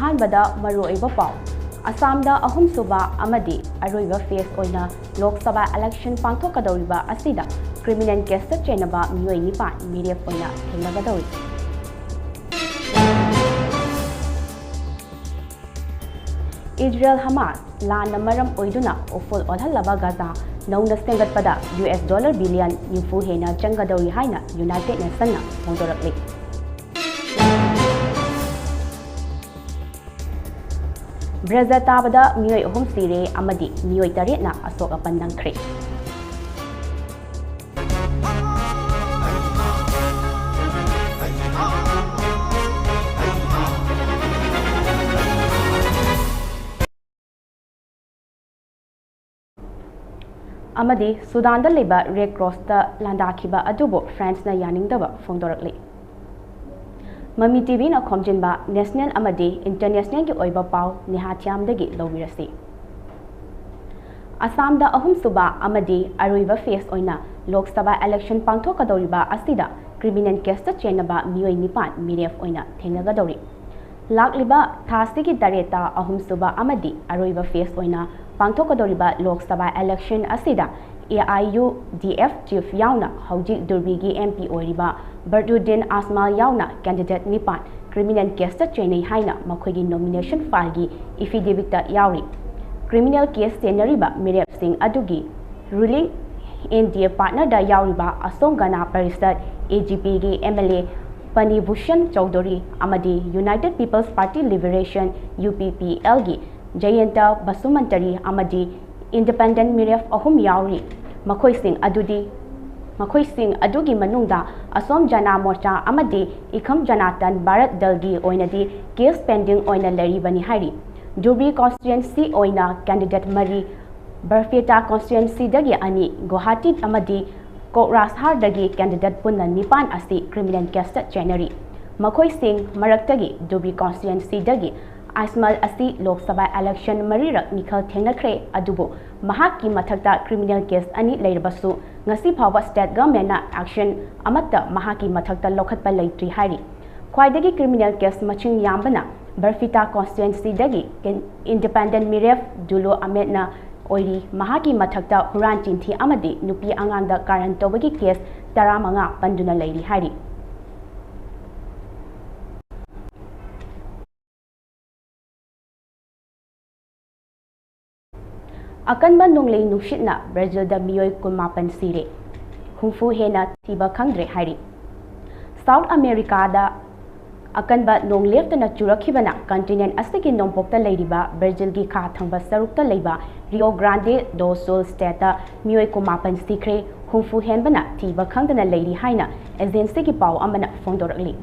अहानबदा मरुओइबा पाउ असमदा अहुमसुबा अमदी अरोइबा फेस ओइना लोकसभा इलेक्शन पांथोकदौरिबा असिदा क्रिमिनल केस चेनबा मियोइ निपान मीडिया ओइना थेंगनगदौरि इजराइल हमास लान मरम ओइदुना ओफुल ओलहलबा गाजा नौना सेंगतपदा $1 बिलियन निफु हेना चंगदौरि हाइना यूनाइटेड नेशनना फोंदोरकले ब्रजा ताबदा मियोइ अहुम सिरे अमदी मियोइ तरेटना असोक अपन नंख्रे अमदी सुदान लेबा रेड क्रॉस लांदाखिबा अदुबो फ्रांस ना यानिंगदबा फोंदोरकले ममी टीवी ना खोमजिनबा नेशनल अमदी इंटरनेशनल की ओइबा पाउ नेहा थियामदगी लौबिरसी असमदा अहुम सुबा अमदी अरोइबा फेस ओइना लोकसभा इलेक्शन पांथोकदौरिबा असिदा क्रिमिनल केस चेनबा मियोइ निपान मीडियफ ओइना थेंगनगदौरि लाक्लिबा थासिगी दरेता अहुम सुबा अमदी अरोइबा फेस ओइना पांथोकदौरिबा लोकसभा इलेक्शन असिदा AIUDF चीफ याउना हौजी दुर्बीगी MP ओइरिबा बर्दुद्दीन आसमाल याउना कैंडिडेट निपान क्रिमिनल केस चेनई हाइना मखोइगी नॉमिनेशन फाइल की इफिडेविट याउरी क्रिमिनल केस चेनरिबा मिरेप सिंह अदुगी रूलिंग NDA पार्टनर दा याउरिबा असोम गना परिषद AGP की MLA पनीभूषण चौधरी अमदी united peoples party liberation UPPL की जयंता बसुमंतरी अमदी इंडिपेंडेंट मिरेफ अहुम याउरी मखोइसिंग अदुगी मनुंगदा असोम जना मोर्चा अमदी इखम जनातन भारत दल की ओइनदी केस पेंडिंग ओइना लरिबनी हाइरी जुबरी कॉन्स्टिट्युएंसी ओइना कैंडिडेट मरी बरफेटा कॉन्स्टिट्युएंसी दगी अनि गुवाहाटी अमदी कोकराझार दगी कैंडिडेट पुन्ना निपान असी क्रिमिनल केस चेनरी मखोइसिंग मरक्तगी जुबरी कॉन्स्टिट्युएंसी दगी आइसमल असी लोकसभा इलेक्शन मरीरक निखल थेंगनख्रे अदुबो महाकी मथक्ता क्रिमिनल केस अनि लेरबसु ngasi phawba state government na action amatta mahaki mathakta lokhatpa leitri hairi khwaidagi criminal case maching yambana barfita constituency dagi independent miref dulo ahmed na oiri mahaki mathakta huran chinthi amadi nupi anganda karan tobagi case 15 panduna leiri hairi अकनबा नोंगले नुशितना Brazil दा मियोइ 18 सिरे हुंफु हेना थिबा खंग्रे हाइरी south America दा अकनबा नोंग लेफ्टना चुरखिबना continent असगी नोंपोक्ता लेरिबा Brazil की खा थंबा सरुक्ता लेबा Rio Grande दो सुल state मियोइ 18 सिख्रे हुंफु हेनबना थिबा खंगदना लेरी हाइना एजेंसी की पाव अमना फोंदोरकली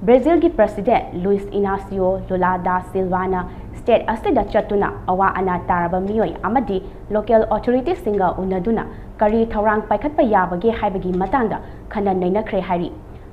ब्राजील की प्रेसिडेंट लुइस इनासियो लुला दा सिल्वाना स्टेट असिदा चतुना अवा अना तारबा मियोइ अमदी लोकल ऑथोरिटी सिंगा उनदुना करी थौरांग पाइखतपा याबगे हाइबगी मतंगदा खना नैनख्रे हाइरी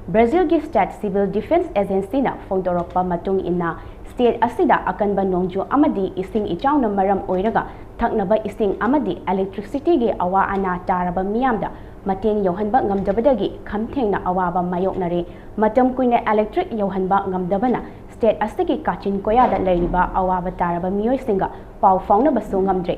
ब्राजील की स्टेट सिविल डिफेंस एजेंसी ना फोंदोरकपा मतुंग इन्ना स्टेट असिदा अकनबा नोंजु अमदी इसिंग इचाउना मरम ओइरगा थकनबा इसिंग अमदी इलेक्ट्रिसिटी गे अवा अना तारबा मियामदा मतेंग यौहनबा ngamdabadagi khamthengna awaba mayoknare matam kuina electric yauhanba ngamdabana state asigi kachin koya da leiriba awaba taraba miyoi singa pau fauna basu ngamdre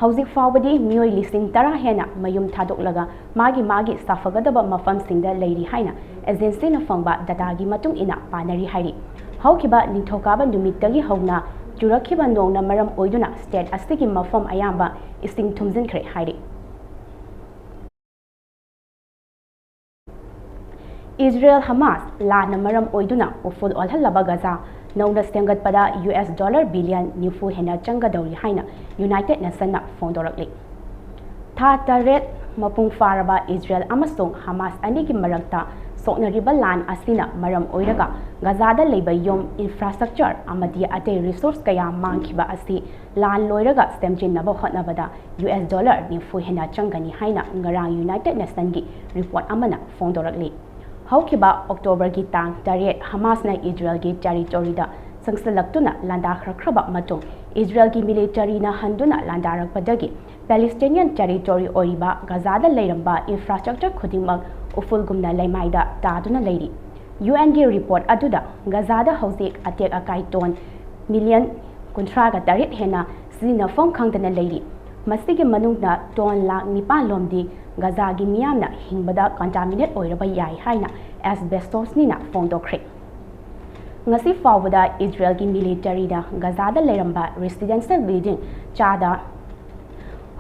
hauzik fawbadi miyoi lising tara hena mayum thadoklaga magi safagadaba mafam singda leiri haina agency na fangba data gi matung ina panari hairi haukiba nithokaba numittagi hauna jurakhiba nongna maram oiduna state asigi mafam ayamba ising thumjin khre hairi Israel Hamas लान मरम ओइदुना उफुल ओलहलबा Gaza नौना सेंगतपदा $1 billion निफु हेना चंगदौरि हाइना United nation ना फोंदोरकले था तरेट मपुंग फारबा Israel अमसोंग Hamas अनि की मरक्ता सोकनरिबा लान असिना मरम ओइरगा गाजादा लेबा योम इंफ्रास्ट्रक्चर अमदी अते रिसोर्स कया मांगखिबा असि लान लोइरगा सेमजिनबा होटनबदा $1 निफु हेना चंगनी हाइना ngarang यूनाइटेड नेशन की रिपोर्ट अमना फोंदोरकले हौखिबा अक्टोबर की तांग तरेट हमास ना इजराइल की टेरिटोरीदा संसलक्तुना लांदाखरख्रबा मतुंग इजराइल की मिलिटरी ना हंदुना लांदारकपदगी पैलेस्टीनियन टेरिटोरी ओरिबा गाजादा लेरंबा इंफ्रास्ट्रक्चर खुदिमक उफुलगुमना लेमाइदा तादुना लेरी UN की रिपोर्ट अदुदा गाजादा हौजिक अटेक अकाई टोन million kuntraga tarit hena sina fom khangdana leiri masigi manungna ton lakh nipan lomdi Gaza gi miyamna hingbada contaminate oiraba yai haina asbestos nina fongdokre ngasi fawda Israel gi military da Gaza da leramba residential building chada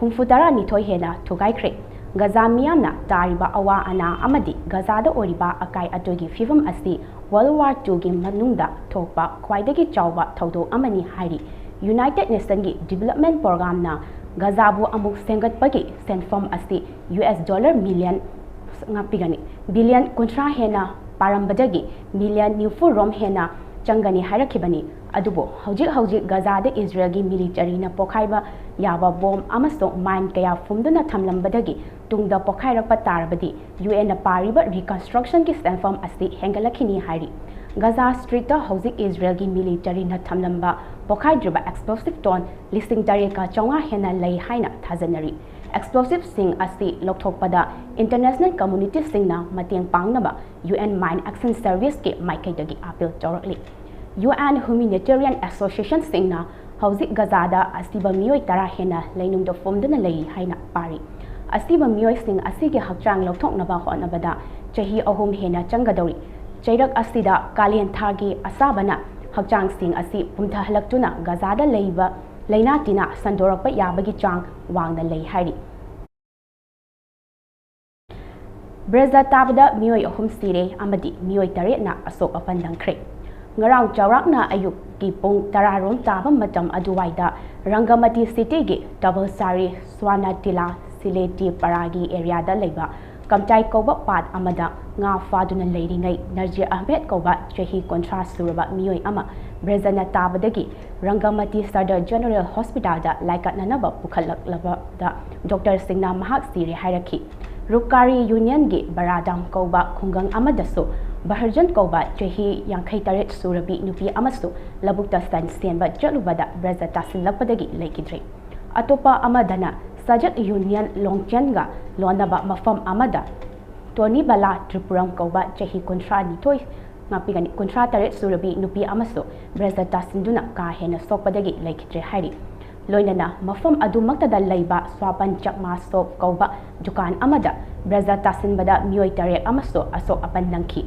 humfutara ni thoi hena thugai kre Gaza miyamna tariba awa ana amadi Gaza da oriba akai atogi fifam asi World War II gi manungda thokpa khwaidagi chawba thodo amani hairi United Nations gi development program na Gaza bu amuk sengat pagi senfom asi $1 million ngapigani billion kontra hena parambadagi million new for rom hena changani hairakibani adubo hojik Gaza da Israel gi military na pokhaiba yaba bomb amasong mine kaya fumduna thamlambadagi tungda pokhairakpa tarabadi UN na pariba reconstruction ki senfom asi hengalakhini hairi Gaza Street da hojik Israel gi military na thamlamba pokhaidriba explosive ton listing tareka chonga hena lei haina thajanari explosive sing asi lokthokpada international community singna mateng pangnaba UN mine action service ke maikaidagi appeal torakli UN humanitarian association singna hojik Gaza da asiba miyoi tara hena leinungda fomdana lei haina pari asiba miyoi sing asige hakchang lokthoknaba honabada chahi ahum hena changadori chairak asida kalien thagi asabana hakchang sing asi pumtha halaktuna Gaza da leiba leina tina sandorakpa yabagi chang wangna lei hairi Breza tabda miyoi ahum sire amadi miyoi tare na asok apandang kre ngarang chawrakna ayuk ki pung tararom taba matam aduwaida Rangamati city gi double sari Swanatila Sileti Paragi area da leiba kamtai koba pat amada nga faduna leiringai Najir Ahmed koba chehi contrast suraba miyoi ama Brezana tabadagi Rangamati Sadar General Hospital da laikat nanaba pukhalak laba da Dr. Singna Mahak Siri Hairaki Rukari Union gi Baradam koba khungang amadaso Baharjan koba chehi yangkai taret surabi nupi amasu labukta stan senba jalubada Breza tasin lakpadagi laikidre atopa amadana Sajak Union Longchenga lonaba mafam amada Tony Bala Tripuram koba chehi kontra nitoi ngapigani kontra taret surabi nupi amaso Breza tasinduna ka hena sokpadagi laikidre hairi loinana mafam adumakta da laiba swapan chakma sop koba dukan amada Breza tasinbada miyoi tarek amaso asok apandangki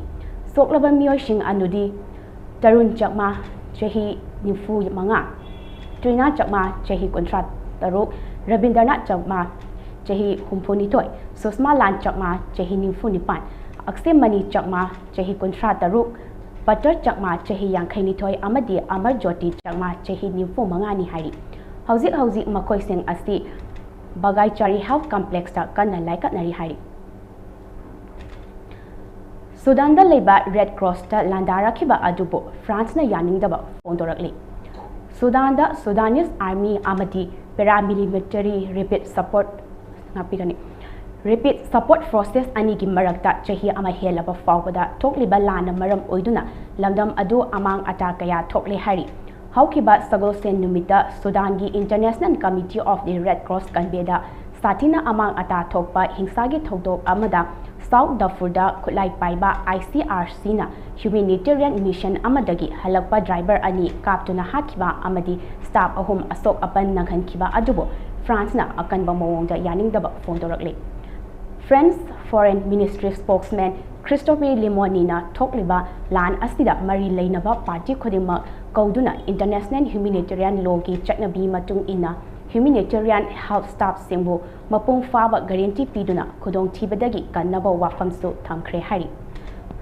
soklaba miyoi shing anudi Tarun chakma chehi nifu manga Trina chakma chehi kontra taruk Rabindranath chakma chehi humpuni toy Susma Lan chakma chehi nifu nipan Aksim Mani chakma chehi kontra taruk Patar chakma chehi yangkai nitoy amadi Amar Jyoti chakma chehi nifu manga ni hari hauzik makoi sing asi Bagai Chari Health Complex ta kanna laikat nari hari Sudan da leiba Red Cross ta landara kiba adubo France na yaningdaba fondorakli Sudan da Sudanese Army amadi paramilitary rapid support ngapigani rapid support forces ani gi marakta chehi ama helaba fawbada thokliba lana maram oiduna lamdam adu amang ata kaya thokle hari Haukiba Sagol Sen Numita Sudan gi International Committee of the Red Cross Kanbeda Satina amang ata thokpa hingsagi thodok amada South Darfurda Kulai Paiba ICRC na humanitarian mission amadagi halakpa driver ani kaptuna hakiba amadi staff ahum asok apan nanghankiba adubo France na akanba mawongda yaningdaba fondorakle French Foreign Ministry spokesman Christophe Limonina thokliba lan asida mari leinaba party khodima kauduna international humanitarian law gi chaknabi matung ina humanitarian help staff singbu mapung faba guarantee piduna khodong thibadagi kannaba wafamsu thamkhre hari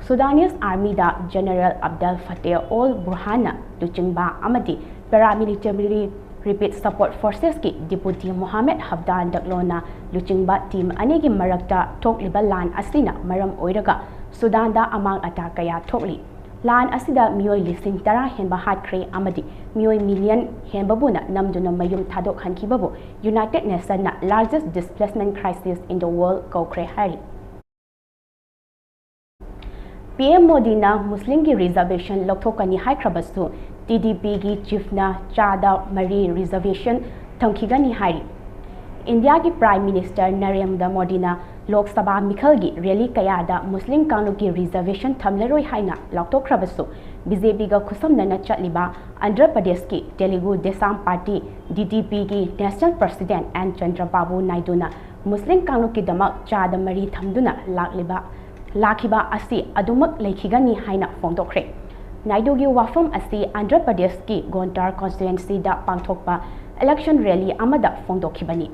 Sudanese Army da General Abdel Fattah al-Burhan Luchingba amadi paramilitary Rapid Support Forces ki Deputy Mohammed Habdan Daklona Luchingba team anigi marakta thokliba lan asina maram oiraga Sudan da amang atakaya thokli lan asida miyoi lising tara henba hatkre amadi miyoi million henbabuna namduna mayum thadok hankibabu United Nations na largest displacement crisis in the world kokre hari PM Modi na Muslim ki reservation lokthokani haikrabasu TDP ki chief na Chada Mari reservation thamkhigani hari India ki Prime Minister Narendra Modi na Lok Sabha Mikhalgi rally kayada Muslim Kangluki reservation thamlaroi haina lautokrabasu BJP ga khusamnana chatliba Andhra Pradesh ki Telugu Desam Party DTP ki National President and Chandrababu Naidu na Muslim Kangluki damak chada mari thamduna lakhiba asi adumak lekhigani haina fongdokre Naidu gi wafam asi Andhra Pradesh ki Gondar constituency da pangthokpa election rally amada fongdokhibani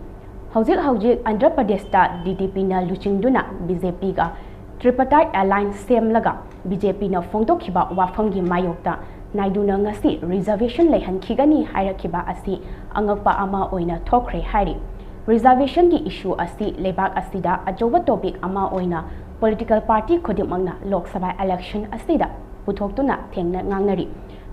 Hojik Andhra Pradesh ta DTP na luchingduna BJP ga tripartite alliance semlaga BJP na fongdokhiba wafam gi mayokta Naidu na ngasi reservation leihankhigani hairakhiba asi angakpa ama oina thokre hari reservation ki issue asi lebak asida ajoba topic ama oina political party khudimangna Lok Sabha election asida puthokuna thengna ngangnari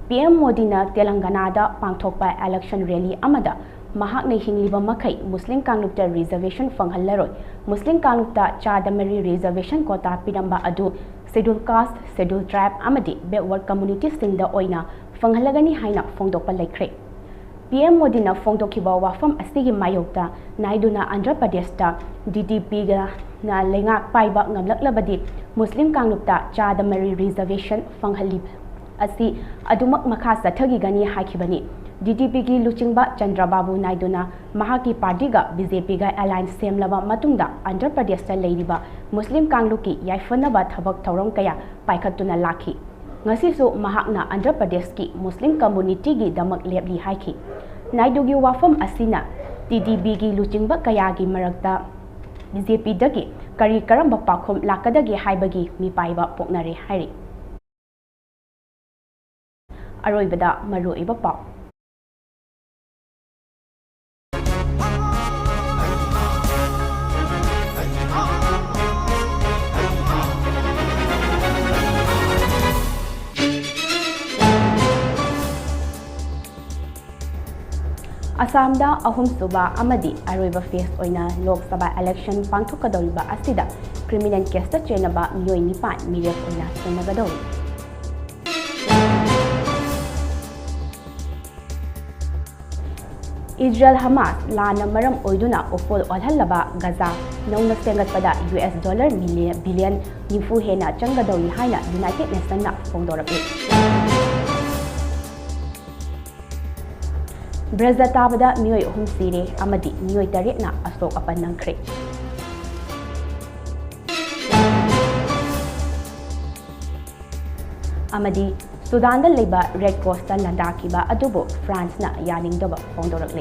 PM Modi na Telangana da pangthokpa election rally amada mahakna hingliba makai Muslim Kanglukta reservation fanghallaroi Muslim Kanglukta chadamari reservation quota pidamba adu scheduled caste scheduled tribe amadi backward community singda oina fanghalagani haina fongdokpa laikre PM Modi na fongdokhiba wafam asigi mayokta Naidu na Andhra Pradesh ta DTP ga na lengak paiba ngamlaklabadi Muslim Kanglukta chadamari reservation fanghalib asi adumak makha sathagi gani hakibani DTP ki luchingba Chandrababu Naidu na mahaki party ga BJP ga alliance semlaba matungda Andhra Pradesh ta leiriba Muslim Kangluki yaifanaba thabak thauram kaya paikhatuna lakhi ngasi su mahakna Andhra Pradesh ki Muslim community gi damak lepli haiki Naidu gi wafam asina DTP gi luchingba kaya gi marakta BJP dagi kari karamba pakhom lakadagi haibagi mi paiba poknare hairi aroibada maruiba pau Asamda ahum suba amadi aroiba face oina Lok Sabha election pangthokadoriba asida criminal case ta chenaba miyoi nipan mirek oina senagadori Israel Hamas lana maram oiduna ofol olhallaba Gaza nauna sengatpada US dollar billion nifu hena changadori haina United Nations na fongdorabe Brazil tabada miyoi ahum sire amadi miyoi tarik na asok apan nangkre amadi Sudan da leba Red Cross ta landakiba adubo France na yaningdaba fongdorakle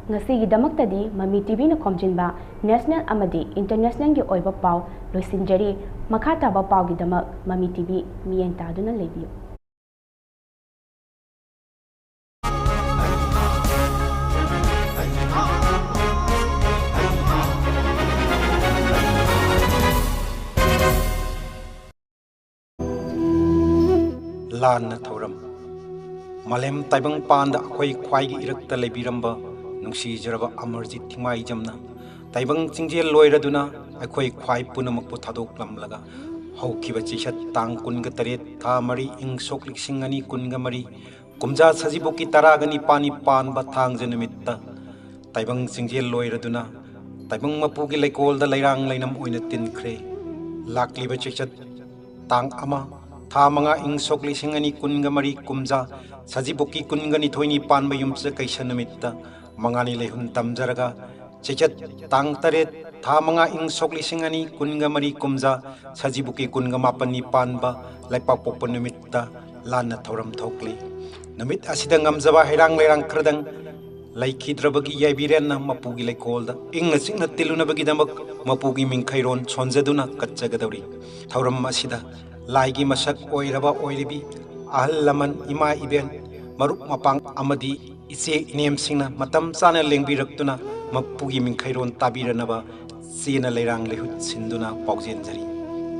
ngasi damakta Mami TV na khomjinba national amadi international gi oiba pau loisinjari makhata ba pau gi damak Mami TV mien taduna lebiyo lan na thoram malem taibang panda khoi khwai gi irakta lebiramba nungsi jaraba amarjit thimai jamna taibang chingjel loiraduna akhoi khwai punamak pu thadok lamlaga haukiba chisat tang kunga taret tha mari ing sok liksing ani kunga mari kumja sajibuki taragani pani pan ba thang janamitta taibang chingjel loiraduna taibang mapugi leikol da leirang leinam oina tinkhre lakliba chisat tang ama tha manga ing sok liksing ani kunga mari kumja sajibuki kunga ni thoini pan ba yumcha kaisanamitta mangani lehun tamjaraga chechat tang taret tha manga ing sokli singani kunga mari kumja sajibuki kunga mapani panba laipak pokpon nimitta lana thoram thokli namit asida ngamjaba herang lerang khradang laikhidrabagi yaibiren na mapugi laikolda ingna singna tilunabagi damak mapugi mingkhairon sonjaduna katchagadori thoram asida laigi masak oiraba oiribi ahal laman ima iben marup mapang amadi iche inem singna matam chana lengbiraktuna mapugi mingkhairon tabiranaba chena leirang lehut sinduna paujen jari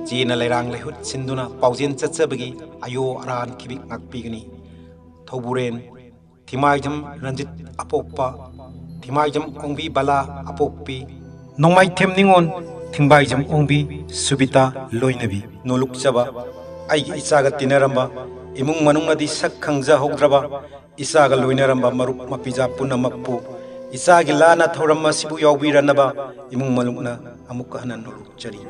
chena leirang lehut sinduna paujen chachabagi ayo aran kibik ngakpigani thoburen thimaijam ranjit apokpa thimaijam ongbi bala apokpi Nongmaithem निंगोन Thimaijam Ongbi Subita लोइनबी नोलुक चबा आइगी इचागा तिनरंबा इमुंग मनुंगदी सक खंगजा होग्रबा इचागा लोइनरंबा मरुप मपिजा पुनमकपु इचागी लाना थौरम असिबु यावबिरनबा इमुंग मनुंगना अमुक हनन नोलुक चरी